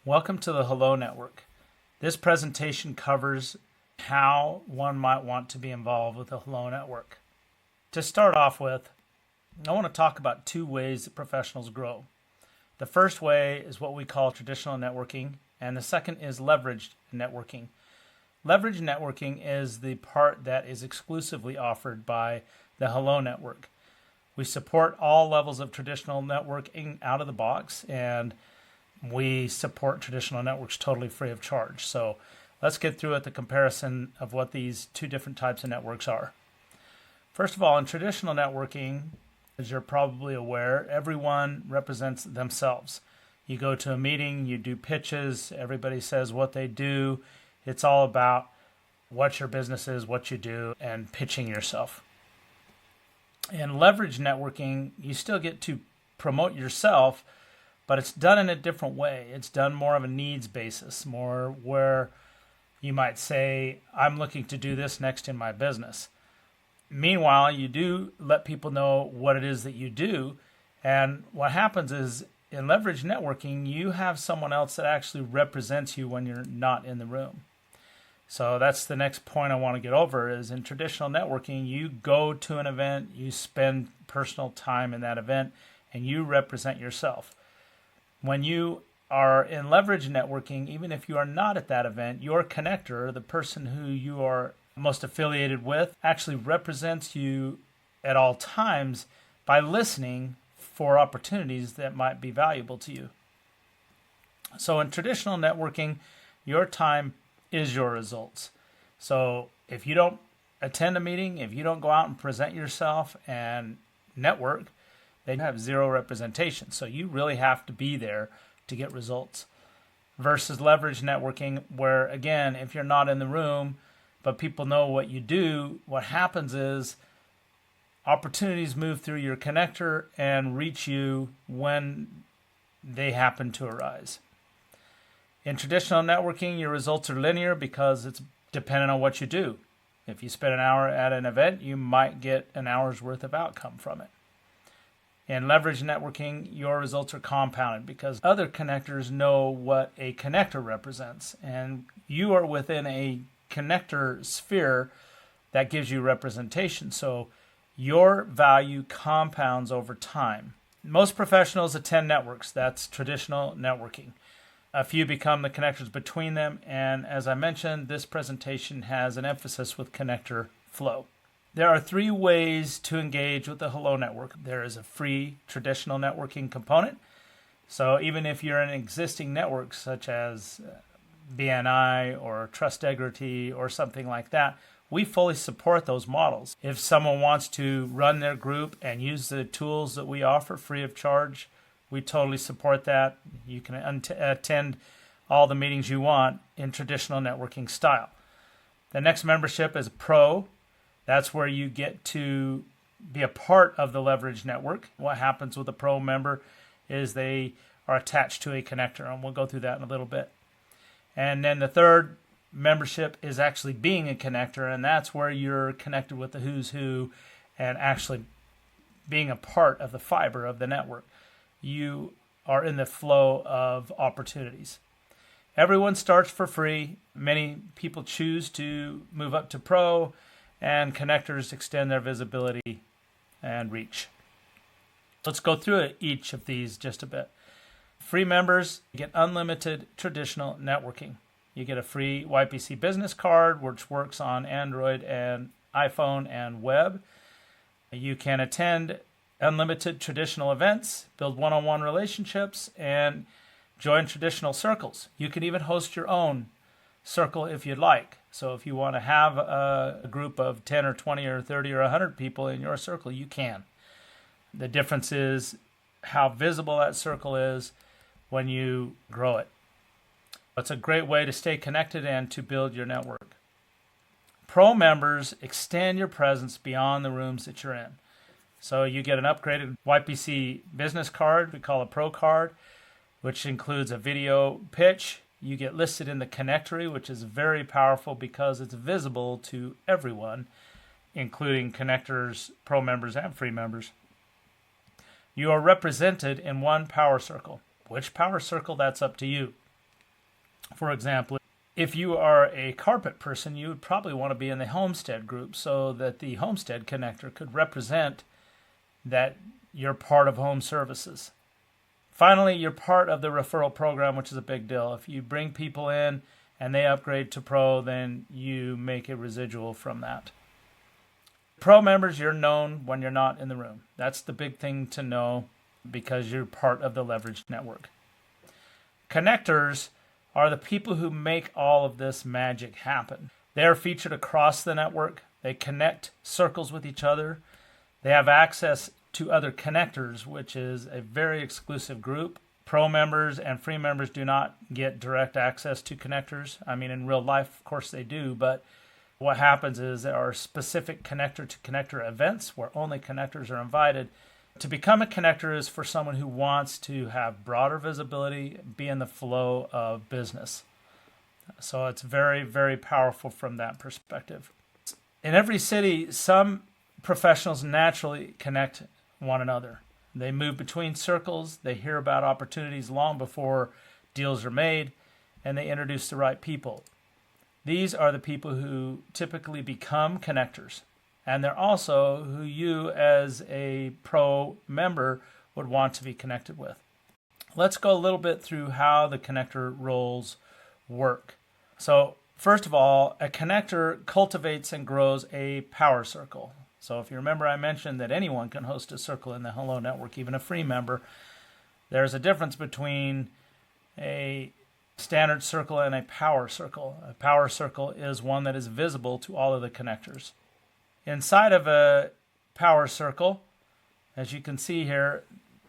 Welcome to the Hello Network. This presentation covers how one might want to be involved with the Hello Network. To start off with, I want to talk about two ways that professionals grow. The first way is what we call traditional networking, and the second is leveraged networking. Leveraged networking is the part that is exclusively offered by the Hello Network. We support all levels of traditional networking out of the box, and we support traditional networks totally free of charge. So let's get through the comparison of what these two different types of networks are. First of all, in traditional networking, as you're probably aware, everyone represents themselves. You go to a meeting, you do pitches, everybody says what they do. It's all about what your business is, what you do, and pitching yourself. In leverage networking, you still get to promote yourself, but it's done in a different way. It's done more of a needs basis, more where you might say, I'm looking to do this next in my business. Meanwhile, you do let people know what it is that you do. And what happens is in leverage networking, you have someone else that actually represents you when you're not in the room. So that's the next point I want to get over is in traditional networking, you go to an event, you spend personal time in that event, and you represent yourself. When you are in leverage networking, even if you are not at that event, your connector, the person who you are most affiliated with, actually represents you at all times by listening for opportunities that might be valuable to you. So in traditional networking, your time is your results. So if you don't attend a meeting, if you don't go out and present yourself and network, then you have zero representation. So you really have to be there to get results. Versus leverage networking, where again, if you're not in the room, but people know what you do, what happens is opportunities move through your connector and reach you when they happen to arise. In traditional networking, your results are linear because it's dependent on what you do. If you spend an hour at an event, you might get an hour's worth of outcome from it. In leverage networking, your results are compounded because other connectors know what a connector represents, and you are within a connector sphere that gives you representation. So your value compounds over time. Most professionals attend networks. That's traditional networking. A few become the connectors between them, and as I mentioned, this presentation has an emphasis with connector flow. There are three ways to engage with the Hello Network. There is a free traditional networking component. So even if you're in an existing network such as BNI or Trustegrity or something like that, we fully support those models. If someone wants to run their group and use the tools that we offer free of charge, we totally support that. You can attend all the meetings you want in traditional networking style. The next membership is Pro. That's where you get to be a part of the leverage network. What happens with a Pro member is they are attached to a connector, and we'll go through that in a little bit. And then the third membership is actually being a connector, and that's where you're connected with the who's who and actually being a part of the fiber of the network. You are in the flow of opportunities. Everyone starts for free. Many people choose to move up to Pro, and connectors extend their visibility and reach. Let's go through each of these just a bit. Free members get unlimited traditional networking. You get a free YPC business card, which works on Android and iPhone and web. You can attend unlimited traditional events, build one-on-one relationships, and join traditional circles. You can even host your own circle if you'd like. So if you want to have a group of 10 or 20 or 30 or 100 people in your circle, you can. The difference is how visible that circle is when you grow it. It's a great way to stay connected and to build your network. Pro members extend your presence beyond the rooms that you're in. So you get an upgraded YPC business card, we call a Pro card, which includes a video pitch. You get listed in the connectory, which is very powerful because it's visible to everyone, including connectors, Pro members, and free members. You are represented in one power circle. Which power circle, that's up to you. For example, if you are a carpet person, you would probably want to be in the homestead group so that the homestead connector could represent that you're part of home services. Finally, you're part of the referral program, which is a big deal. If you bring people in and they upgrade to pro, then you make a residual from that. Pro members, you're known when you're not in the room. That's the big thing to know because you're part of the leveraged network. Connectors are the people who make all of this magic happen. They are featured across the network. They connect circles with each other. They have access to other connectors, which is a very exclusive group. Pro members and free members do not get direct access to connectors. I mean, in real life, of course they do, but what happens is there are specific connector-to-connector events where only connectors are invited. To become a connector is for someone who wants to have broader visibility, be in the flow of business. So it's very, very powerful from that perspective. In every city, some professionals naturally connect one another. They move between circles, they hear about opportunities long before deals are made, and they introduce the right people. These are the people who typically become connectors, and they're also who you as a pro member would want to be connected with. Let's go a little bit through how the connector roles work. So first of all, a connector cultivates and grows a power circle. So if you remember, I mentioned that anyone can host a circle in the Hello Network, even a free member. There's a difference between a standard circle and a power circle. A power circle is one that is visible to all of the connectors. Inside of a power circle, as you can see here,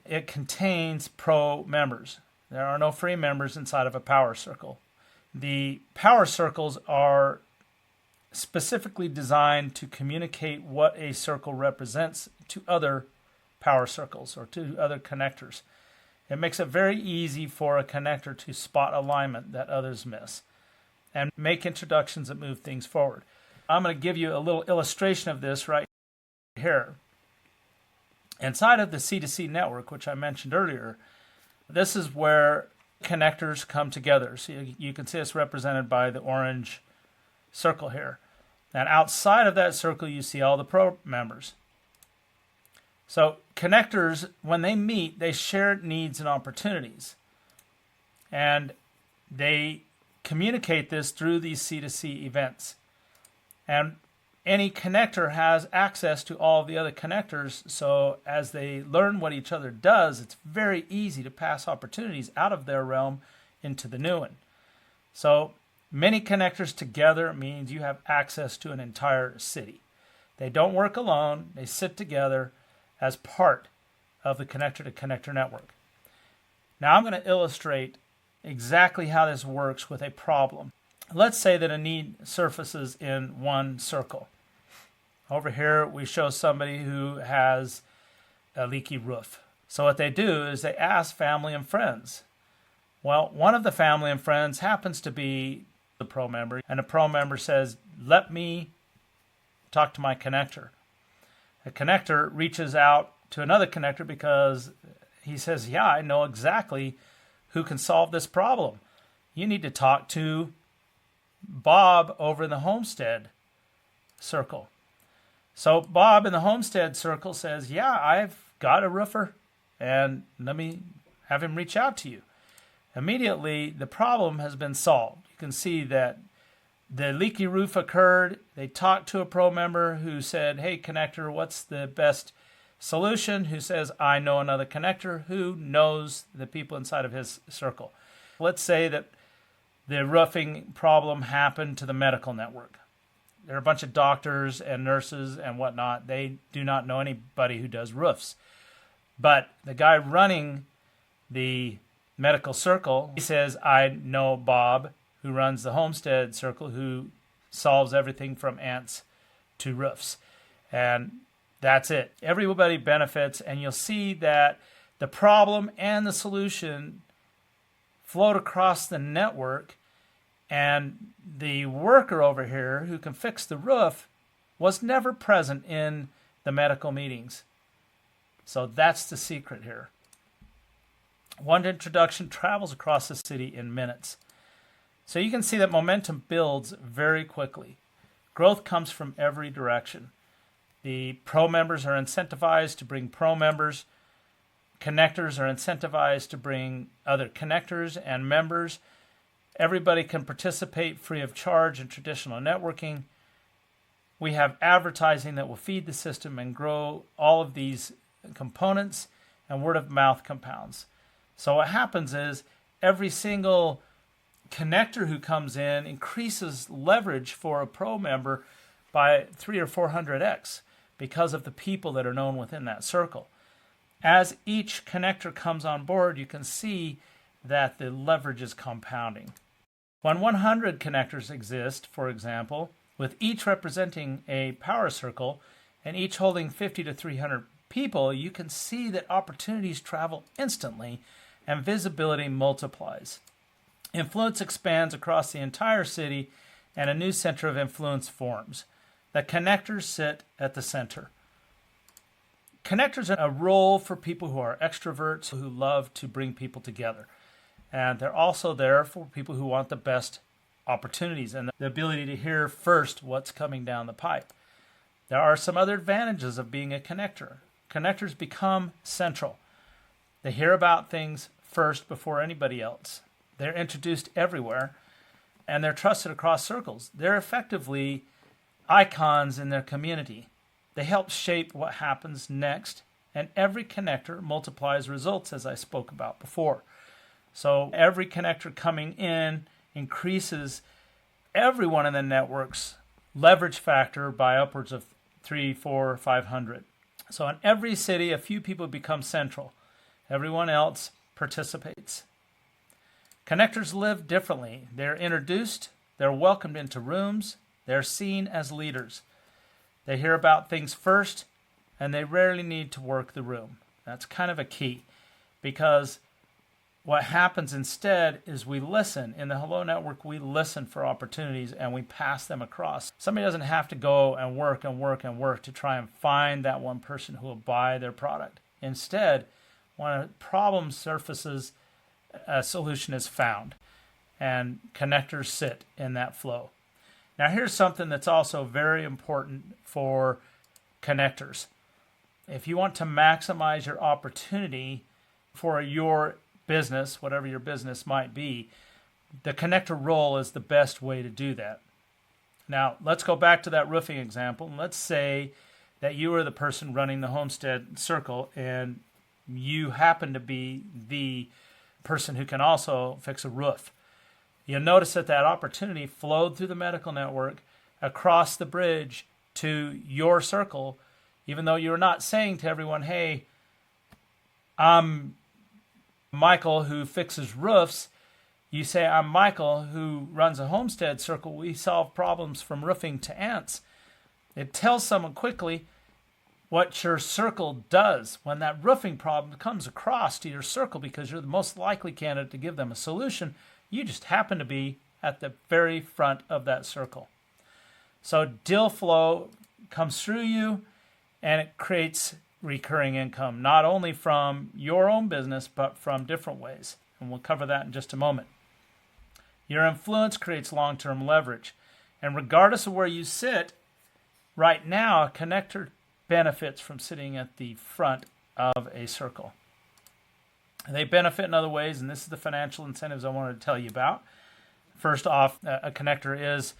it contains pro members. There are no free members inside of a power circle. The power circles are specifically designed to communicate what a circle represents to other power circles or to other connectors. It makes it very easy for a connector to spot alignment that others miss and make introductions that move things forward. I'm going to give you a little illustration of this right here. Inside of the C2C network, which I mentioned earlier, this is where connectors come together. So you can see it's represented by the orange circle here. And outside of that circle, you see all the pro members. So connectors, when they meet, they share needs and opportunities. And they communicate this through these C2C events. And any connector has access to all the other connectors, so as they learn what each other does, it's very easy to pass opportunities out of their realm into the new one. So many connectors together means you have access to an entire city. They don't work alone, they sit together as part of the connector-to-connector network. Now I'm going to illustrate exactly how this works with a problem. Let's say that a need surfaces in one circle. Over here we show somebody who has a leaky roof. So what they do is they ask family and friends. Well, one of the family and friends happens to be the pro member, and the pro member says, let me talk to my connector. A connector reaches out to another connector because he says, yeah, I know exactly who can solve this problem. You need to talk to Bob over in the Homestead circle. So Bob in the Homestead circle says, yeah, I've got a roofer, and let me have him reach out to you. Immediately, the problem has been solved. You can see that the leaky roof occurred. They talked to a pro member who said, hey, connector, what's the best solution? Who says, I know another connector who knows the people inside of his circle. Let's say that the roofing problem happened to the medical network. There are a bunch of doctors and nurses and whatnot. They do not know anybody who does roofs. But the guy running the medical circle, he says, I know Bob, who runs the Homestead circle, who solves everything from ants to roofs. And that's it. Everybody benefits, and you'll see that the problem and the solution float across the network, and the worker over here who can fix the roof was never present in the medical meetings. So that's the secret here. One introduction travels across the city in minutes. So you can see that momentum builds very quickly. Growth comes from every direction. The pro members are incentivized to bring pro members. Connectors are incentivized to bring other connectors and members. Everybody can participate free of charge in traditional networking. We have advertising that will feed the system and grow all of these components, and word of mouth compounds. So what happens is every single connector who comes in increases leverage for a pro member by 300 or 400x because of the people that are known within that circle. As each connector comes on board, you can see that the leverage is compounding. When 100 connectors exist, for example, with each representing a power circle and each holding 50 to 300 people, you can see that opportunities travel instantly and visibility multiplies. Influence expands across the entire city and a new center of influence forms. The connectors sit at the center. Connectors are a role for people who are extroverts who love to bring people together. And they're also there for people who want the best opportunities and the ability to hear first what's coming down the pipe. There are some other advantages of being a connector. Connectors become central. They hear about things first before anybody else. They're introduced everywhere, and they're trusted across circles. They're effectively icons in their community. They help shape what happens next, and every connector multiplies results, as I spoke about before. So every connector coming in increases everyone in the network's leverage factor by upwards of 300, 400, 500. So in every city, a few people become central. Everyone else participates. Connectors live differently. They're introduced, they're welcomed into rooms, they're seen as leaders. They hear about things first, and they rarely need to work the room. That's kind of a key, because what happens instead is we listen. In the Hello Network, we listen for opportunities and we pass them across. Somebody doesn't have to go and work to try and find that one person who will buy their product. Instead, when a problem surfaces, a solution is found, and connectors sit in that flow. Now, here's something that's also very important for connectors. If you want to maximize your opportunity for your business, whatever your business might be, the connector role is the best way to do that. Now, let's go back to that roofing example. And let's say that you are the person running the homestead circle and you happen to be the person who can also fix a roof. You'll notice that that opportunity flowed through the medical network across the bridge to your circle, even though you're not saying to everyone, hey, I'm Michael who fixes roofs. You say, I'm Michael who runs a homestead circle. We solve problems from roofing to ants. It tells someone quickly what your circle does when that roofing problem comes across to your circle, because you're the most likely candidate to give them a solution. You just happen to be at the very front of that circle. So deal flow comes through you, and it creates recurring income, not only from your own business, but from different ways. And we'll cover that in just a moment. Your influence creates long-term leverage. And regardless of where you sit, right now, a connector benefits from sitting at the front of a circle. They benefit in other ways, and this is the financial incentives I wanted to tell you about. First off, a connector is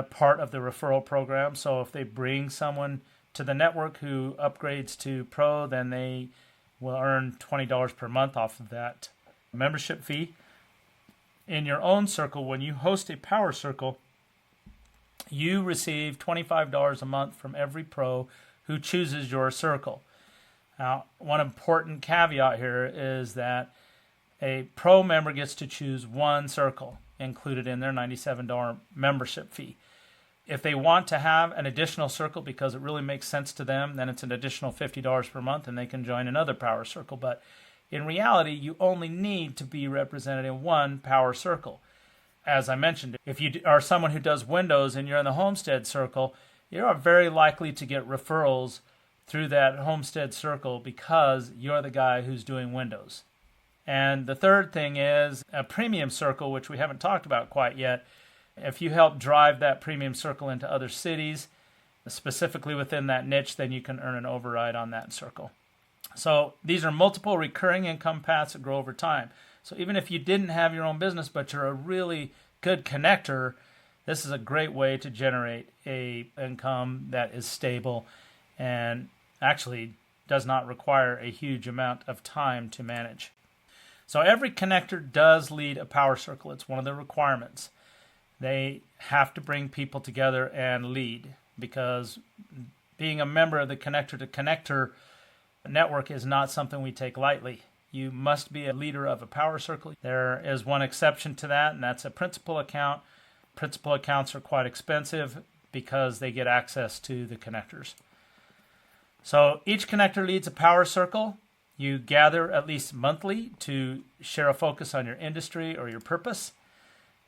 part of the referral program. So if they bring someone to the network who upgrades to Pro, then they will earn $20 per month off of that membership fee. In your own circle, when you host a power circle, you receive $25 a month from every pro who chooses your circle. Now, one important caveat here is that a pro member gets to choose one circle included in their $97 membership fee. If they want to have an additional circle because it really makes sense to them, then it's an additional $50 per month and they can join another power circle. But in reality, you only need to be represented in one power circle. As I mentioned, if you are someone who does windows and you're in the homestead circle, you are very likely to get referrals through that homestead circle because you're the guy who's doing windows. And the third thing is a premium circle, which we haven't talked about quite yet. If you help drive that premium circle into other cities, specifically within that niche, then you can earn an override on that circle. So these are multiple recurring income paths that grow over time. So even if you didn't have your own business, but you're a really good connector, this is a great way to generate a income that is stable and actually does not require a huge amount of time to manage. So every connector does lead a power circle. It's one of the requirements. They have to bring people together and lead, because being a member of the connector to connector network is not something we take lightly. You must be a leader of a power circle. There is one exception to that, and that's a principal account. Principal accounts are quite expensive because they get access to the connectors. So each connector leads a power circle. You gather at least monthly to share a focus on your industry or your purpose.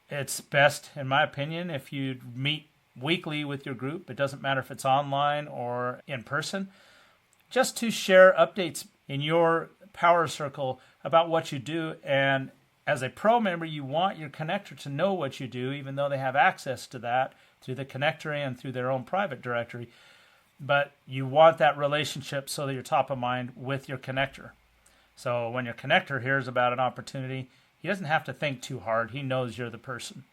It's best, in my opinion, if you meet weekly with your group. It doesn't matter if it's online or in person, just to share updates in your power circle about what you do. And as a pro member, you want your connector to know what you do, even though they have access to that through the connector and through their own private directory. But you want that relationship so that you're top of mind with your connector. So when your connector hears about an opportunity, he doesn't have to think too hard. He knows you're the person.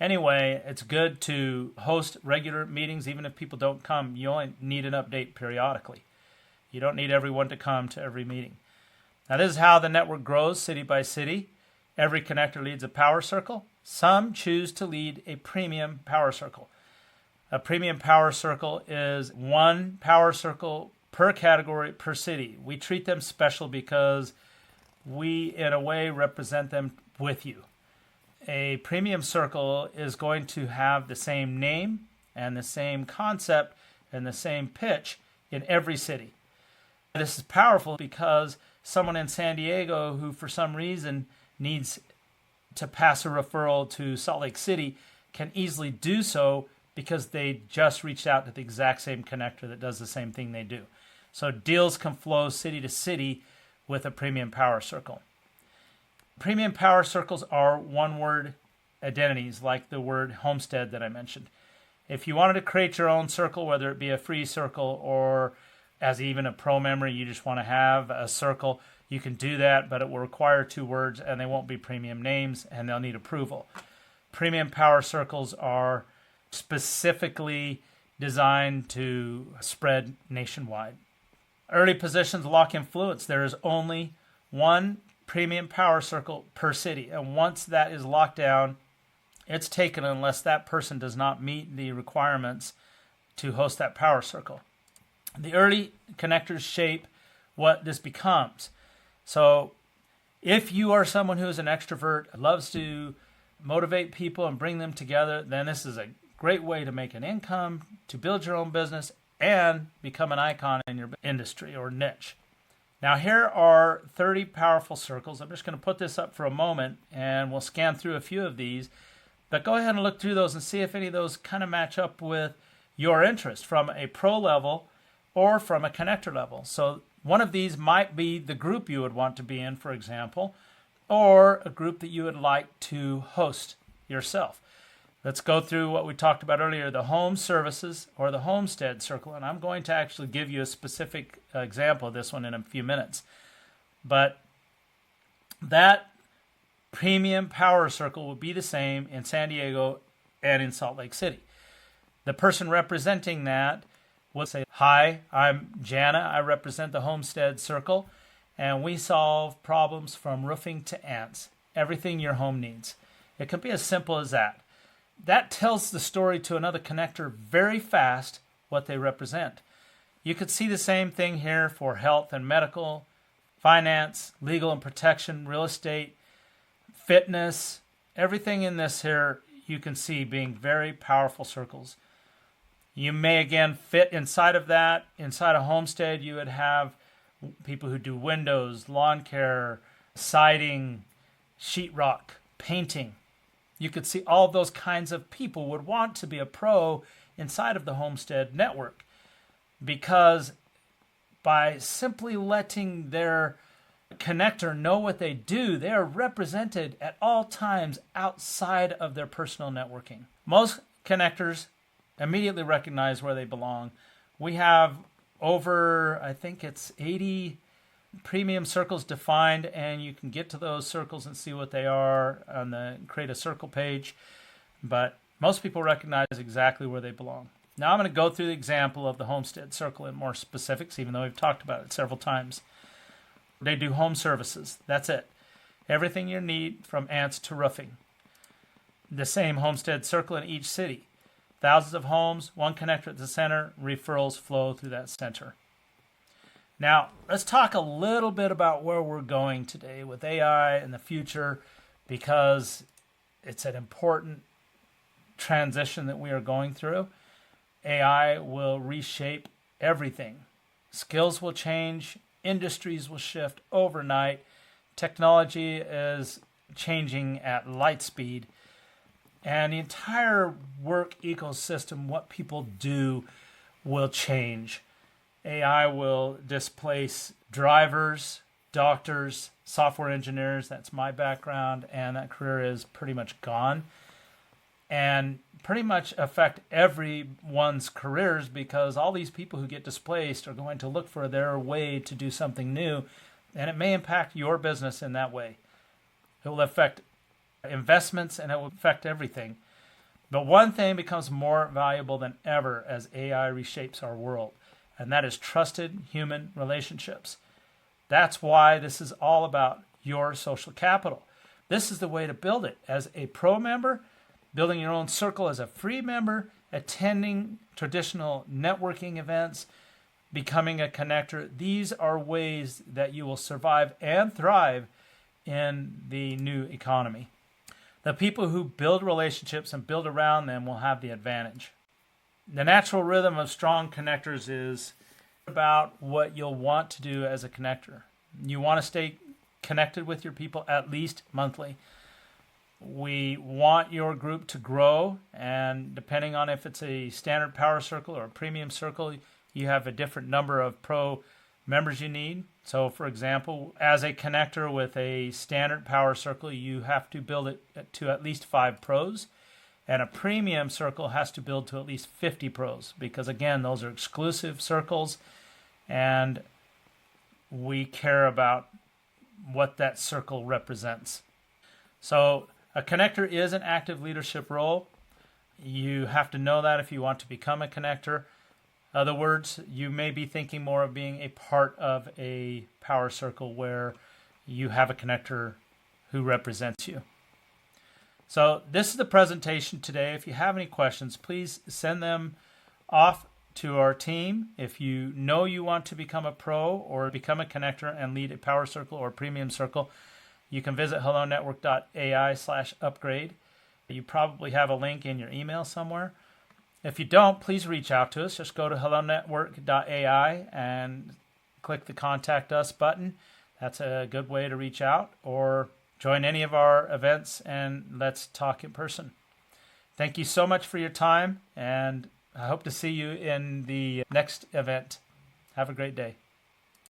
Anyway, it's good to host regular meetings. Even if people don't come, you only need an update periodically. You don't need everyone to come to every meeting. Now, this is how the network grows city by city. Every connector leads a power circle. Some choose to lead a premium power circle. A premium power circle is one power circle per category per city. We treat them special because we, in a way, represent them with you. A premium circle is going to have the same name and the same concept and the same pitch in every city. This is powerful because someone in San Diego who for some reason needs to pass a referral to Salt Lake City can easily do so because they just reached out to the exact same connector that does the same thing they do. So deals can flow city to city with a premium power circle. Premium power circles are one-word identities, like the word homestead that I mentioned. If you wanted to create your own circle, whether it be a free circle or as even a pro member, you just want to have a circle, you can do that, but it will require 2 words and they won't be premium names and they'll need approval. Premium power circles are specifically designed to spread nationwide. Early positions lock influence. There is only one premium power circle per city. And once that is locked down, it's taken unless that person does not meet the requirements to host that power circle. The early connectors shape what this becomes. So if you are someone who is an extrovert, loves to motivate people and bring them together, then this is a great way to make an income, to build your own business, and become an icon in your industry or niche. Now here are 30 powerful circles. I'm just going to put this up for a moment and we'll scan through a few of these. But go ahead and look through those and see if any of those kind of match up with your interest from a pro level or from a connector level. So one of these might be the group you would want to be in, for example, or a group that you would like to host yourself. Let's go through what we talked about earlier, the home services or the homestead circle. And I'm going to actually give you a specific example of this one in a few minutes. But that premium power circle will be the same in San Diego and in Salt Lake City. The person representing that will say, "Hi, I'm Jana. I represent the homestead circle, and we solve problems from roofing to ants, everything your home needs." It can be as simple as that. That tells the story to another connector very fast what they represent. You could see the same thing here for health and medical, finance, legal and protection, real estate, fitness. Everything in this here you can see being very powerful circles. You may again fit inside of that. Inside a homestead, you would have people who do windows, lawn care, siding, sheetrock, painting. You could see all of those kinds of people would want to be a pro inside of the homestead network, because by simply letting their connector know what they do, they are represented at all times outside of their personal networking. Most connectors immediately recognize where they belong. We have over, I think it's 80 premium circles defined, and you can get to those circles and see what they are on the Create a Circle page. But most people recognize exactly where they belong. Now I'm going to go through the example of the Homestead Circle in more specifics, even though we've talked about it several times. They do home services. That's it. Everything you need from ants to roofing. The same Homestead Circle in each city. Thousands of homes, one connector at the center, referrals flow through that center. Now, let's talk a little bit about where we're going today with AI in the future, because it's an important transition that we are going through. AI will reshape everything. Skills will change. Industries will shift overnight. Technology is changing at light speed. And the entire work ecosystem, what people do, will change. AI will displace drivers, doctors, software engineers. That's my background, and that career is pretty much gone. And pretty much affect everyone's careers, because all these people who get displaced are going to look for their way to do something new, and it may impact your business in that way. It will affect investments, and it will affect everything. But one thing becomes more valuable than ever as AI reshapes our world, and that is trusted human relationships. That's why this is all about your social capital. This is the way to build it. As a pro member, building your own circle as a free member, attending traditional networking events, becoming a connector. These are ways that you will survive and thrive in the new economy. The people who build relationships and build around them will have the advantage. The natural rhythm of strong connectors is about what you'll want to do as a connector. You want to stay connected with your people at least monthly. We want your group to grow, and depending on if it's a standard power circle or a premium circle, you have a different number of pro members you need. So, for example, as a connector with a standard power circle, you have to build it to at least 5 pros, and a premium circle has to build to at least 50 pros, because, again, those are exclusive circles, and we care about what that circle represents. So, a connector is an active leadership role. You have to know that if you want to become a connector. In other words, you may be thinking more of being a part of a power circle where you have a connector who represents you. So this is the presentation today. If you have any questions, please send them off to our team. If you know you want to become a pro or become a connector and lead a power circle or premium circle, you can visit hellonetwork.ai/upgrade. You probably have a link in your email somewhere. If you don't, please reach out to us. Just go to hellonetwork.ai and click the Contact Us button. That's a good way to reach out, or join any of our events and let's talk in person. Thank you so much for your time, and I hope to see you in the next event. Have a great day.